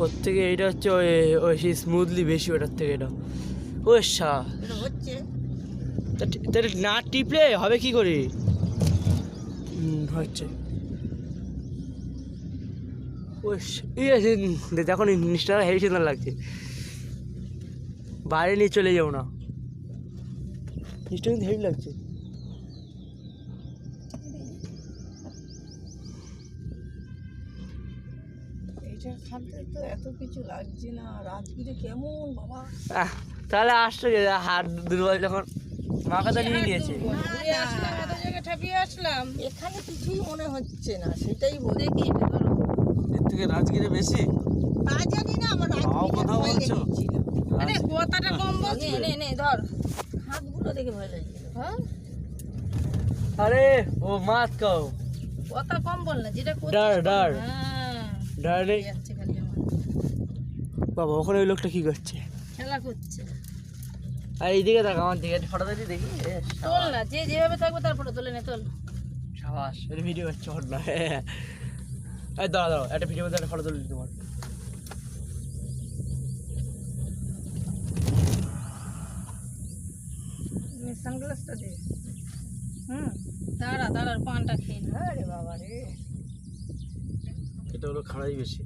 ওর থেকে এইটা হচ্ছে ওই স্মুথলি বেশি ওটার থেকে এটা। ও সা হচ্ছে তাহলে না টিপলে হবে কি করে? হচ্ছে ও দেখো জিনিসটা হেভি সুন্দর লাগছে। বাইরে নিয়ে চলে যাও না, জিনিসটা কিন্তু হেভি লাগছে। এটা খাতে তো এত কিছু লাগছে না, রাজগিরে কেমন বাবা। তাহলে আসছো হাত দুর্বল যখন মা কথা নিয়ে নিয়েছে। আসলাম এখানে কিছুই মনে হচ্ছে না, সেটাই বলে কি এর থেকে রাজগিরে বেশি তা জানি না। আমার কথা বলছো? আরে কথাটা কম বলছি। নে ধর, হাতগুলো দেখে ভয় লাগছিল। হ্যাঁ আরে ও মাত কাও কথা কম বল না, যেটা ডার ডার হ্যাঁ ডার নেই যাচ্ছে খালি আমার। বাবা। ওখানে ওই লোকটা কি করছে? খেলা করছে। আর এইদিকে দেখ, আমার দিকে ফটো দেখি দেখি। তোল না, যে যেভাবে থাকবে তারপরে তোলে নে, তোল। সাবাস, এটা ভিডিও করছে হট না। এই দাঁড়া দাঁড়া, একটা ভিডিও মধ্যে একটা ফটো তুলি তোমার। সানগ্লাসটা দে। দাঁড়া পানটা খেয়ে নে। আরে বাবা রে। এটা হলো খাড়াই বেশি।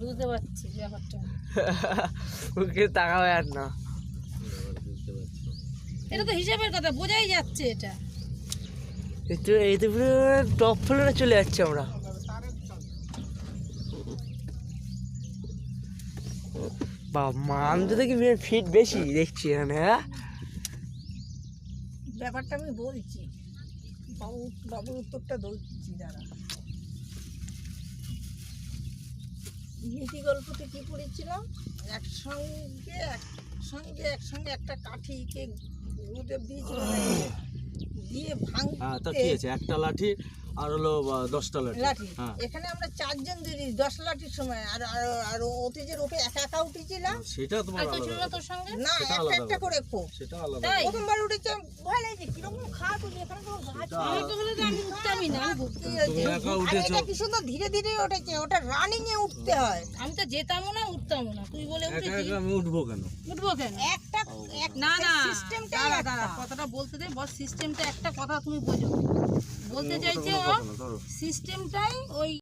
বুঝতে পারছি ব্যাপারটা। ওকে তাকাবে আর না। বুঝতে পারছি। এটা তো হিসাবের কথা বোঝাই যাচ্ছে। এটা এই তো পুরো টপ ফ্লোরে চলে যাচ্ছে আমরা। বাবা মান তো দেখি ফিট বেশি দেখছি এখানে। হ্যাঁ ব্যাপারটা আমি বলছি, বাবুর উত্তরটা ধরছি। দাঁড়া, নীতি গল্পতে কি পড়েছিলাম? একসঙ্গে একটা কাঠিকে গুরুদেব দিয়েছিল, দিয়ে হ্যাঁ, তা ভাঙতে কি আছে? একটা লাঠি আর হলো 10টা লাঠি। লাঠি। হ্যাঁ, এখানে আমরা 4 জন দিদি 10 লাঠির সময় আর আর অতিজের ওকে একা একা উঠেছিলাম। সেটা তোমার আর কেউ ছিল আলাদা না তোর সঙ্গে? ব্যাপার। না, সেটা একটা আলাদা একটা ব্যাপার। করে খুব। সেটা আলাদা তাই ব্যাপার। প্রথমবার উঠেছে ভয় লাগছে, কিরকম খারাপ হচ্ছে। এখানে তো গাছ আমি তো হলে তো আমি উঠতামই না। তুমি একা উঠেছো। এটা কি সুন্দর ধীরে ধীরে উঠেছে, ওটা রানিং এ উঠতে হয়। আমি তো যেতামও না, উঠতামও না। তুই বলে একা উঠেছিস। একা আমি উঠবো কেন? উঠবো কেন? একটা না না সিস্টেমটা দাঁড়া কথাটা বলতে দে। বস সিস্টেমটা একটা কথা তুমি বোঝো। বলতে চাইছে ও ধরো। সিস্টেমটাই ওই